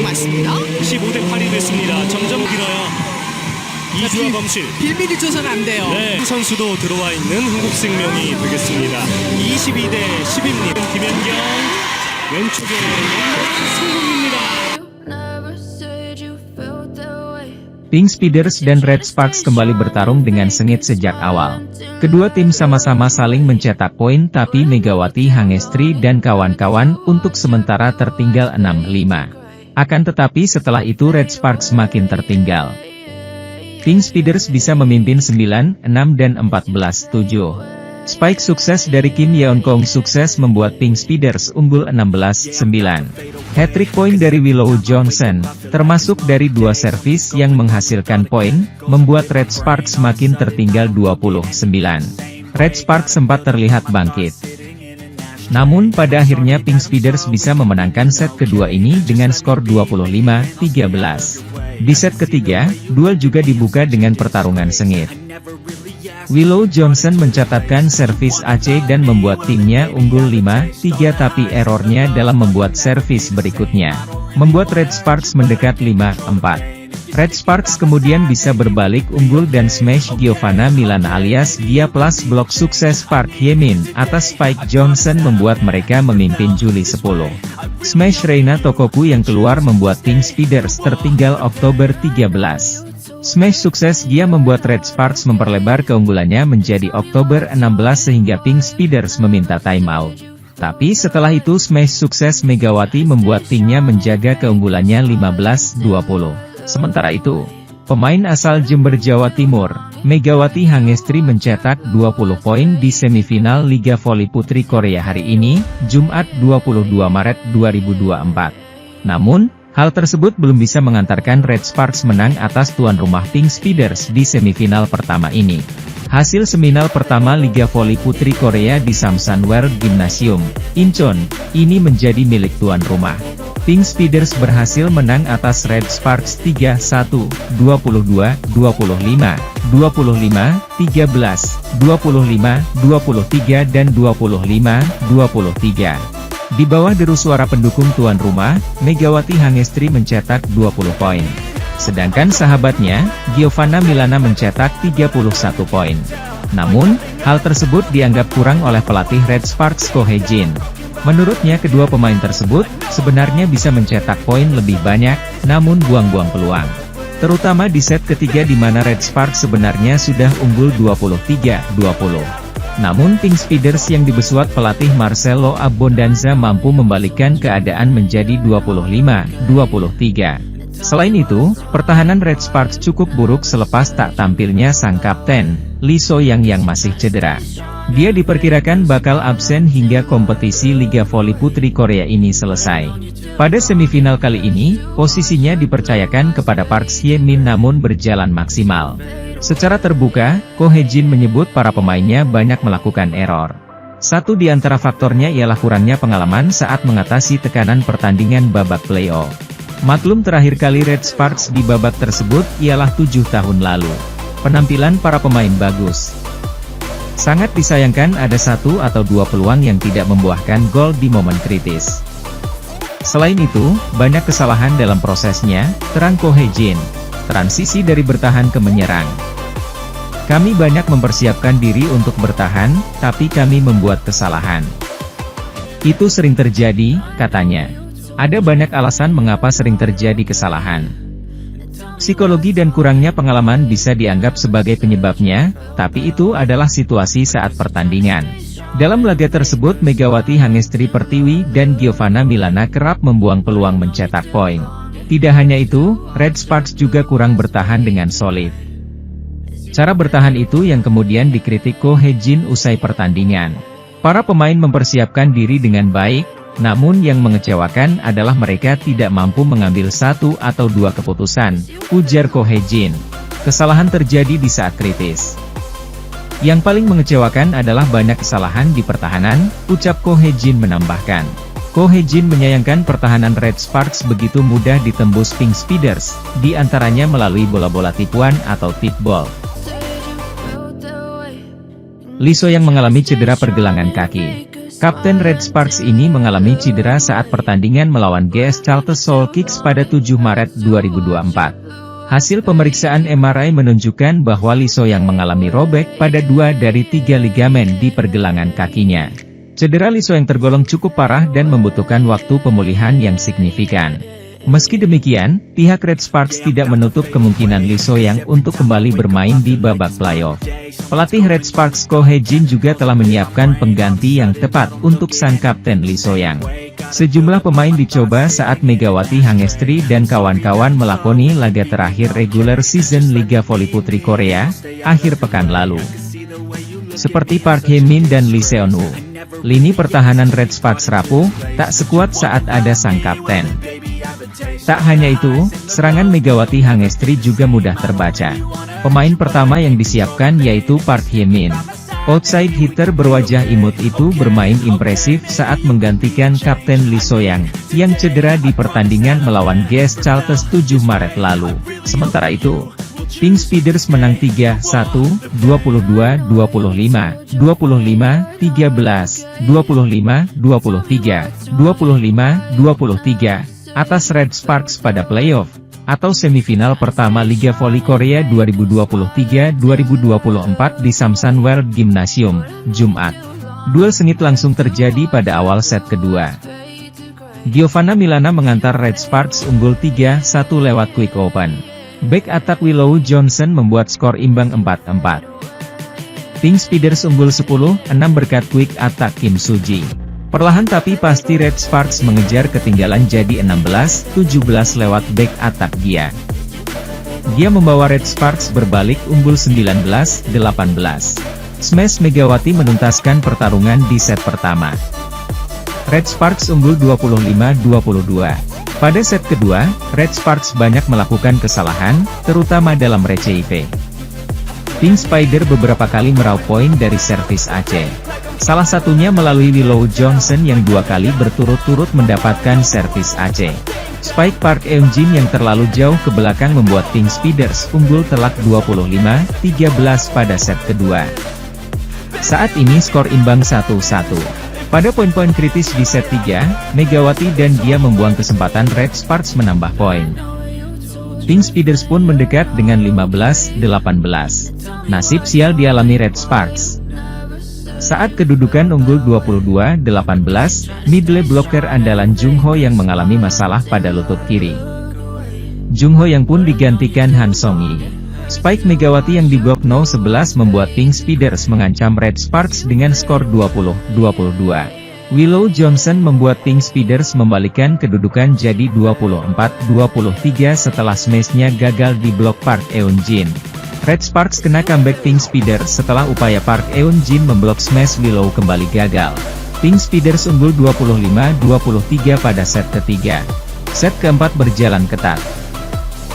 맞습니다. 15대 8이 됐습니다. 점점 길어요. 이주아 범실. 빌미를 줘서는 안 돼요. 네, 선수도 들어와 있는 흥국생명이 되겠습니다. 22대 10입니다. 김연경 왼쪽에 성공입니다. Pink Speeders dan Red Sparks kembali bertarung dengan sengit sejak awal. Kedua tim sama-sama saling mencetak poin tapi Megawati Hangestri dan kawan-kawan untuk sementara tertinggal 6-5. Akan tetapi setelah itu Red Sparks makin tertinggal. Pink Speeders bisa memimpin 9-6 dan 14-7. Spike sukses dari Kim Yeon Kong sukses membuat Pink Speeders unggul 16-9. Hat-trick point dari Willow Johnson, termasuk dari dua servis yang menghasilkan poin, membuat Red Sparks makin tertinggal 29. Red Sparks sempat terlihat bangkit. Namun pada akhirnya Pink Speeders bisa memenangkan set kedua ini dengan skor 25-13. Di set ketiga, duel juga dibuka dengan pertarungan sengit. Willow Johnson mencatatkan servis AC dan membuat timnya unggul 5-3 tapi errornya dalam membuat servis berikutnya membuat Red Sparks mendekat 5-4. Red Sparks kemudian bisa berbalik unggul dan smash Giovanna Milana alias Gia plus blok sukses Park Hye-min atas Spike Johnson membuat mereka memimpin Juli 10. Smash Reina Tokoku yang keluar membuat Pink Speeders tertinggal Oktober 13. Smash sukses Gia membuat Red Sparks memperlebar keunggulannya menjadi Oktober 16 sehingga Pink Speeders meminta timeout. Tapi setelah itu Smash sukses Megawati membuat timnya menjaga keunggulannya 15-20. Sementara itu, pemain asal Jember Jawa Timur, Megawati Hangestri mencetak 20 poin di semifinal Liga Voli Putri Korea hari ini, Jumat 22 Maret 2024. Namun, hal tersebut belum bisa mengantarkan Red Sparks menang atas tuan rumah Pink Speeders di semifinal pertama ini. Hasil semifinal pertama Liga Voli Putri Korea di Samsan World Gymnasium, Incheon, ini menjadi milik tuan rumah. Pink Speeders berhasil menang atas Red Sparks 3-1, 22-25, 25-13, 25-23 dan 25-23. Di bawah deru suara pendukung tuan rumah, Megawati Hangestri mencetak 20 poin. Sedangkan sahabatnya, Giovanna Milana mencetak 31 poin. Namun, hal tersebut dianggap kurang oleh pelatih Red Sparks Ko Hye-jin. Menurutnya kedua pemain tersebut, sebenarnya bisa mencetak poin lebih banyak, namun buang-buang peluang. Terutama di set ketiga di mana Red Sparks sebenarnya sudah unggul 23-20. Namun Pink Speeders yang dibesuat pelatih Marcelo Abondanza mampu membalikkan keadaan menjadi 25-23. Selain itu, pertahanan Red Sparks cukup buruk selepas tak tampilnya sang kapten, Lee So-young yang masih cedera. Dia diperkirakan bakal absen hingga kompetisi Liga Voli Putri Korea ini selesai. Pada semifinal kali ini, posisinya dipercayakan kepada Park Hye-min namun berjalan maksimal. Secara terbuka, Ko Hye-jin menyebut para pemainnya banyak melakukan error. Satu di antara faktornya ialah kurangnya pengalaman saat mengatasi tekanan pertandingan babak playoff. Maklum terakhir kali Red Sparks di babak tersebut ialah 7 tahun lalu. Penampilan para pemain bagus. Sangat disayangkan ada 1 atau 2 peluang yang tidak membuahkan gol di momen kritis. Selain itu, banyak kesalahan dalam prosesnya, terang Ko Hye-jin. Transisi dari bertahan ke menyerang. Kami banyak mempersiapkan diri untuk bertahan, tapi kami membuat kesalahan. Itu sering terjadi, katanya. Ada banyak alasan mengapa sering terjadi kesalahan. Psikologi dan kurangnya pengalaman bisa dianggap sebagai penyebabnya, tapi itu adalah situasi saat pertandingan. Dalam laga tersebut Megawati Hangestri Pertiwi dan Giovanna Milana kerap membuang peluang mencetak poin. Tidak hanya itu, Red Sparks juga kurang bertahan dengan solid. Cara bertahan itu yang kemudian dikritik Ko Hye-jin usai pertandingan. Para pemain mempersiapkan diri dengan baik, namun yang mengecewakan adalah mereka tidak mampu mengambil 1 atau 2 keputusan, ujar Ko Hye-jin. Kesalahan terjadi di saat kritis. Yang paling mengecewakan adalah banyak kesalahan di pertahanan, ucap Ko Hye-jin menambahkan. Ko Hye-jin menyayangkan pertahanan Red Sparks begitu mudah ditembus Pink Speeders, di antaranya melalui bola-bola tipuan atau tip ball. Lee So-young mengalami cedera pergelangan kaki. Kapten Red Sparks ini mengalami cedera saat pertandingan melawan GS Charlton Soul Kicks pada 7 Maret 2024. Hasil pemeriksaan MRI menunjukkan bahwa Lee So-young mengalami robek pada 2 dari 3 ligamen di pergelangan kakinya. Cedera Lee So-young tergolong cukup parah dan membutuhkan waktu pemulihan yang signifikan. Meski demikian, pihak Red Sparks tidak menutup kemungkinan Lee So-young untuk kembali bermain di babak playoff. Pelatih Red Sparks Ko Hae-jin juga telah menyiapkan pengganti yang tepat untuk sang kapten Lee So-young. Sejumlah pemain dicoba saat Megawati Hangestri dan kawan-kawan melakoni laga terakhir regular season Liga Voli Putri Korea, akhir pekan lalu. Seperti Park Hye-min dan Lee Seon-woo. Lini pertahanan Red Sparks rapuh, tak sekuat saat ada sang kapten. Tak hanya itu, serangan Megawati Hangestri juga mudah terbaca. Pemain pertama yang disiapkan yaitu Park Hye-min. Outside hitter berwajah imut itu bermain impresif saat menggantikan Kapten Lee So-young, yang cedera di pertandingan melawan GS Charlton 7 Maret lalu. Sementara itu, Pink Speeders menang 3-1, 22-25, 25-13, 25-23, 25-23, atas Red Sparks pada playoff, atau semifinal pertama Liga Voli Korea 2023-2024 di Samsan World Gymnasium, Jumat. Duel sengit langsung terjadi pada awal set kedua. Giovanna Milana mengantar Red Sparks unggul 3-1 lewat quick open. Back attack Willow Johnson membuat skor imbang 4-4. Pink Speeders unggul 10-6 berkat quick attack Kim Soo-ji. Perlahan tapi pasti Red Sparks mengejar ketinggalan jadi 16-17 lewat back attack Gia. Gia membawa Red Sparks berbalik unggul 19-18. Smash Megawati menuntaskan pertarungan di set pertama. Red Sparks unggul 25-22. Pada set kedua, Red Sparks banyak melakukan kesalahan, terutama dalam receive. Pink Spider beberapa kali meraup poin dari servis Aceh. Salah satunya melalui Willow Johnson yang 2 kali berturut-turut mendapatkan servis Aceh. Spike Park Eun-jin yang terlalu jauh ke belakang membuat Pink Speeders unggul telak 25-13 pada set kedua. Saat ini skor imbang 1-1. Pada poin-poin kritis di set 3, Megawati dan Gia membuang kesempatan Red Sparks menambah poin. Pink Speeders pun mendekat dengan 15-18. Nasib sial dialami Red Sparks. Saat kedudukan unggul 22-18, middle blocker andalan Jung Ho yang mengalami masalah pada lutut kiri. Jung Ho yang pun digantikan Han Song-yi. Spike Megawati yang diblok No 11 membuat Pink Speeders mengancam Red Sparks dengan skor 20-22. Willow Johnson membuat Pink Speeders membalikkan kedudukan jadi 24-23 setelah smashnya gagal di blok Park Eun-jin. Red Sparks kena comeback Pink Speeders setelah upaya Park Eun-jin memblok smash Willow kembali gagal. Pink Speeders unggul 25-23 pada set ketiga. Set keempat berjalan ketat.